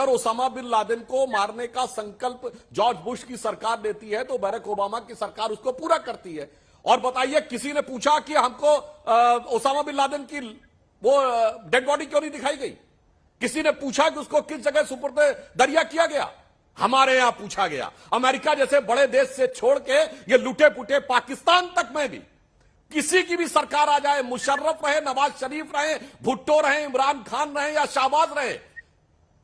अगर Osama bin Laden को मारने का संकल्प जॉर्ज बुश की सरकार लेती है तो बैरक ओबामा की सरकार उसको पूरा करती है। और बताइए, किसी ने पूछा कि हमको ओसामा बिन लादेन की वो डेड बॉडी क्यों नहीं दिखाई गई? किसी ने पूछा कि उसको किस जगह सुपुर्द दरिया किया गया? हमारे यहां पूछा गया। अमेरिका जैसे बड़े देश से छोड़ के ये लुटे पुटे पाकिस्तान तक में भी किसी की भी सरकार आ जाए, मुशर्रफ रहे, नवाज शरीफ रहे, भुट्टो रहे, इमरान खान रहे या शाहबाज रहे,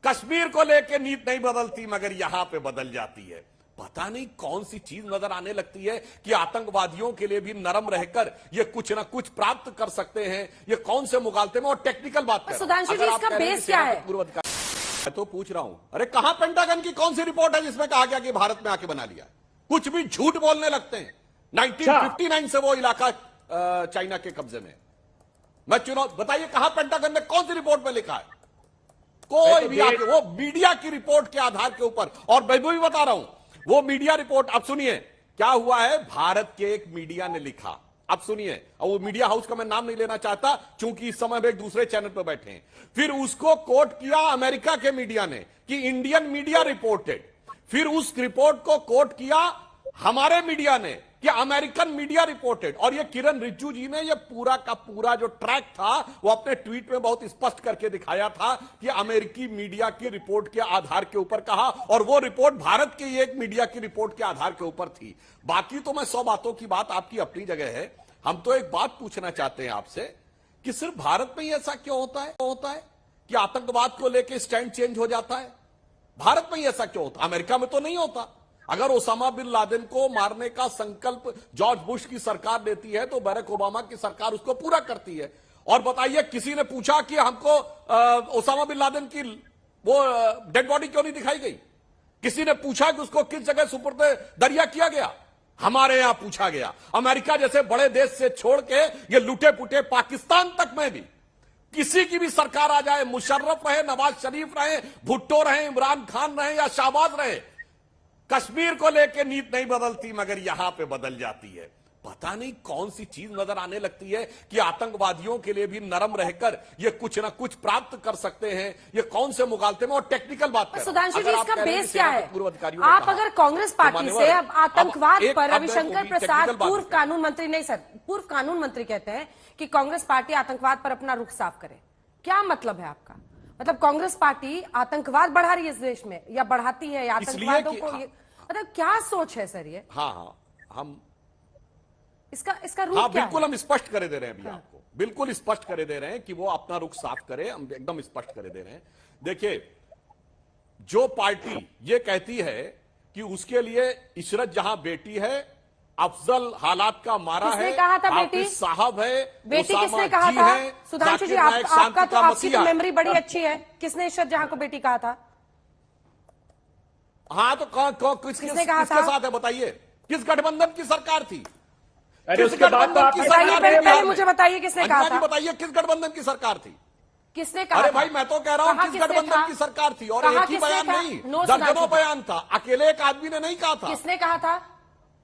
कश्मीर को लेकर नीति नहीं बदलती मगर यहां पे बदल जाती है। पता नहीं कौन सी चीज नजर आने लगती है कि आतंकवादियों के लिए भी नरम रहकर ये कुछ ना कुछ प्राप्त कर सकते हैं। ये कौन से मुगालते में और टेक्निकल बात कर सुधांशु जी, इसका बेस क्या है? मैं तो पूछ रहा हूं, अरे कहां पेंटागन की कौन सी रिपोर्ट है जिसमें कहा गया कि भारत में आके बना लिया? कुछ भी झूठ बोलने लगते हैं। 1959 से वो इलाका चाइना के कब्जे में। मैं चुनाव बताइए, कहां पेंटागन ने कौन सी रिपोर्ट में लिखा है? कोई भी आके, वो मीडिया की रिपोर्ट के आधार के ऊपर। और मैं भी बता रहा हूं, वो मीडिया रिपोर्ट, अब सुनिए क्या हुआ है। भारत के एक मीडिया ने लिखा, अब सुनिए, और वो मीडिया हाउस का मैं नाम नहीं लेना चाहता क्योंकि इस समय वे एक दूसरे चैनल पर बैठे हैं। फिर उसको कोट किया अमेरिका के मीडिया ने कि इंडियन मीडिया रिपोर्टेड। फिर उस रिपोर्ट को कोट किया हमारे मीडिया ने कि अमेरिकन मीडिया रिपोर्टेड। और ये किरण रिजिजू जी ने ये पूरा का पूरा जो ट्रैक था वो अपने ट्वीट में बहुत स्पष्ट करके दिखाया था कि अमेरिकी मीडिया की रिपोर्ट के आधार के ऊपर कहा, और वो रिपोर्ट भारत के एक मीडिया की रिपोर्ट के आधार के ऊपर थी। बाकी तो मैं 100 बातों की बात आपकी अपनी जगह है। हम तो एक बात पूछना चाहते हैं आपसे कि सिर्फ भारत में ही ऐसा क्यों होता है कि आतंकवाद को लेकर स्टैंड चेंज हो जाता है? भारत में ही ऐसा क्यों होता है? अमेरिका में तो नहीं होता। अगर ओसामा बिन लादेन को मारने का संकल्प जॉर्ज बुश की सरकार लेती है तो बैरक ओबामा की सरकार उसको पूरा करती है। और बताइए, किसी ने पूछा कि हमको ओसामा बिन लादेन की वो डेड बॉडी क्यों नहीं दिखाई गई? किसी ने पूछा कि उसको किस जगह सुपुर्द दरिया किया गया? हमारे यहां पूछा गया। अमेरिका जैसे बड़े देश से छोड़ के ये लुटे पुटे पाकिस्तान तक में भी किसी की भी सरकार आ जाए, मुशर्रफ रहे, नवाज शरीफ रहे, भुट्टो रहे, इमरान खान रहे या शाहबाज रहे, कश्मीर को लेकर नीति नहीं बदलती मगर यहां पे बदल जाती है। पता नहीं कौन सी चीज नजर आने लगती है कि आतंकवादियों के लिए भी नरम रहकर ये कुछ ना कुछ प्राप्त कर सकते हैं। ये कौन से मुगालते में और टेक्निकल बात कर। सुधांशु जी, इसका बेस क्या है? आप अगर कांग्रेस पार्टी से अब आतंकवाद पर रविशंकर प्रसाद, पूर्व कानून मंत्री, नहीं सर, पूर्व कानून मंत्री कहते हैं कि कांग्रेस पार्टी आतंकवाद पर अपना रुख साफ करे, क्या मतलब है आपका? मतलब कांग्रेस पार्टी आतंकवाद बढ़ा रही है इस देश में या बढ़ाती है आतंकवादियों को? मतलब क्या सोच है सर ये? हाँ, हम इसका रुख क्या बिल्कुल है? हम स्पष्ट करे दे रहे हैं अभी आपको, बिल्कुल स्पष्ट करे दे रहे हैं कि वो अपना रुख साफ करे। हम एकदम स्पष्ट करे दे रहे हैं। देखिए, जो पार्टी ये कहती है कि उसके लिए इशरत जहां बेटी है, अफजल हालात का मारा है, कहा था बेटी साहब है, बेटी किसने कहा था? सुधांशु जी, आपका तो आपकी तो मेमोरी बड़ी अच्छी है। किसने इशरत जहां को बेटी कहा था? हाँ, तो किसके साथ है बताइए? किस गठबंधन की सरकार थी? अरे उसके बाद तो आप पहले मुझे बताइए किसने कहा था? बताइए किस गठबंधन की सरकार थी? किसने कहा? अरे भाई, मैं तो कह रहा हूं किस गठबंधन की सरकार थी। और एक ही बयान नहीं, दर्जनों बयान था। अकेले एक आदमी ने नहीं कहा था। किसने कहा था?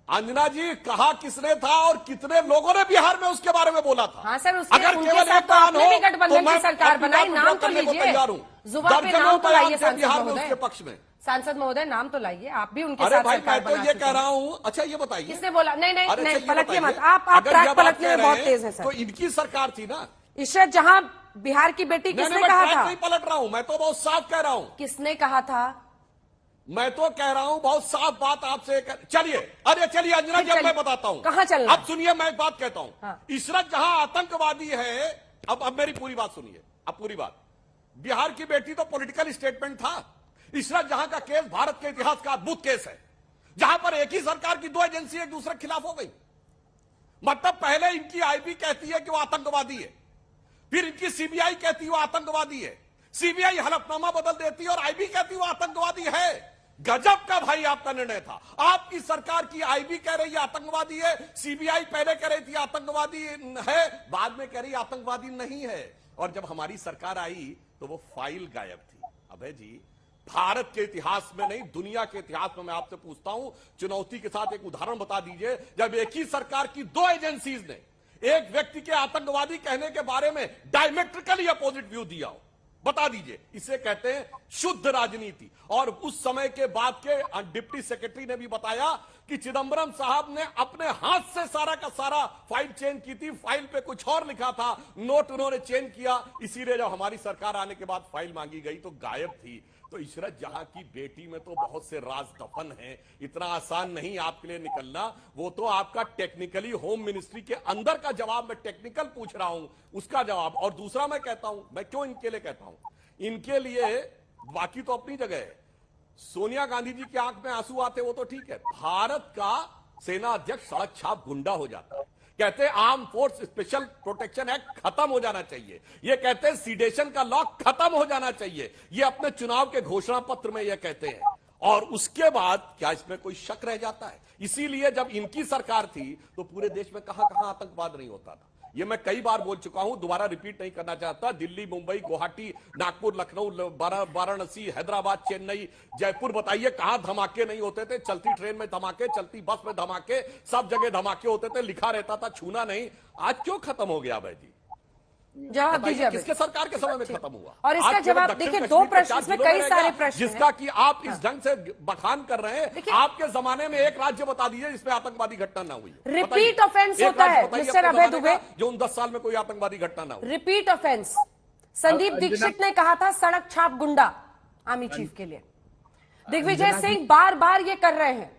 अंजना जी, कहा किसने था और कितने लोगों ने बिहार में उसके बारे में बोला था? हाँ सर, अगर केवल एक बयान हो गठबंधन की सरकार बनाई, नाम तो लीजिए। तैयार हूं, दर्जनों बयान थे बिहार में उसके पक्ष में। सांसद महोदय, नाम तो लाइए, आप भी उनके अरे साथ भाई, सरकार मैं तो ये बना कह रहा हूं। अच्छा, ये बताइए किसने बोला? नहीं, पलटिए मत। आप अगर ट्रैक जब पलटने में कह बहुत रहे तेज है हैं, सर। तो इनकी सरकार थी ना इशरत जहां बिहार की बेटी, किसने कहा था? नहीं पलट रहा हूं, मैं तो बहुत साफ कह रहा हूं। किसने कहा था? मैं तो कह रहा हूं, बहुत साफ बात आपसे। चलिए, अरे चलिए अंजना जी, मैं बताता हूं। कहां चलना? अब सुनिए, मैं एक बात कहता हूं। हाँ। इशरत जहां आतंकवादी है, अब मेरी पूरी बात सुनिए। अब पूरी बात, बिहार की बेटी तो पॉलिटिकल स्टेटमेंट था। इशरत जहां का केस भारत के इतिहास का अद्भुत केस है, जहां पर एक ही सरकार की दो एजेंसी एक दूसरे के खिलाफ हो गई। मतलब पहले इनकी आईबी कहती है कि वो आतंकवादी है, फिर इनकी सीबीआई कहती है वो आतंकवादी है, सीबीआई हलफनामा बदल देती है और आईबी कहती है वो आतंकवादी है। गजब का भाई आपका निर्णय था। आपकी सरकार की आईबी कह रही है आतंकवादी है, सीबीआई पहले कह रही थी आतंकवादी है, बाद में कह रही आतंकवादी नहीं है। और जब हमारी सरकार आई तो वो फाइल गायब थी। अबे जी, भारत के इतिहास में नहीं, दुनिया के इतिहास में मैं आपसे पूछता हूं, चुनौती के साथ एक उदाहरण बता दीजिए, जब एक ही सरकार की दो एजेंसीज ने एक व्यक्ति के आतंकवादी कहने के बारे में डायमेट्रिकली अपोजिट व्यू दिया हो। बता दीजिए। इसे कहते हैं शुद्ध राजनीति। और उस समय के बाद के डिप्टी सेक्रेटरी ने भी बताया कि चिदंबरम साहब ने अपने हाथ से सारा का सारा फाइल चेंज की थी, फाइल पे कुछ और लिखा था, नोट उन्होंने चेंज किया, इसीलिए जब हमारी सरकार आने के बाद फाइल मांगी गई तो गायब थी। तो इशरत जहां की बेटी में तो बहुत से राज दफन हैं, इतना आसान नहीं आपके लिए निकलना। वो तो आपका टेक्निकली होम मिनिस्ट्री के अंदर का जवाब, मैं टेक्निकल पूछ रहा हूं उसका जवाब। और दूसरा मैं कहता हूं, मैं क्यों इनके लिए कहता हूं, इनके लिए बाकी तो अपनी जगह है, सोनिया गांधी जी की आंख में आंसू आते वो तो ठीक है, भारत का सेना अध्यक्ष सड़क छाप गुंडा हो जाता है। कहते हैं arm force special protection act खत्म हो जाना चाहिए, ये कहते हैं सीडेशन का लॉ खत्म हो जाना चाहिए, ये अपने चुनाव के घोषणा पत्र में ये कहते हैं। और उसके बाद क्या इसमें कोई शक रह जाता है? इसीलिए जब इनकी सरकार थी तो पूरे देश में कहां कहां आतंकवाद नहीं होता था। ये मैं कई बार बोल चुका हूं, दोबारा रिपीट नहीं करना चाहता। दिल्ली, मुंबई, गुवाहाटी, नागपुर, लखनऊ, वाराणसी, हैदराबाद, चेन्नई, जयपुर, बताइए कहां धमाके नहीं होते थे? चलती ट्रेन में धमाके, चलती बस में धमाके, सब जगह धमाके होते थे, लिखा रहता था छूना नहीं। आज क्यों खत्म हो गया अभय जी? जवाब दीजिए। किसके सरकार के समय में खत्म हुआ? और इसका आज जवाब दक्षिण देखिए, कश्मीर दो पे प्रश्न 4 इसमें जिलों में कई रह सारे गया, प्रश्न जिसका हैं। कि आप इस ढंग से बखान कर रहे हैं। आपके जमाने में एक राज्य बता दीजिए जिसमें आतंकवादी घटना ना हुई। रिपीट ऑफेंस होता है मिस्टर अभय दुबे, जो उन 10 साल में कोई आतंकवादी घटना ना हो। Repeat offence. संदीप दीक्षित ने कहा था सड़क छाप गुंडा आर्मी चीफ के लिए, दिग्विजय सिंह बार बार ये कर रहे हैं।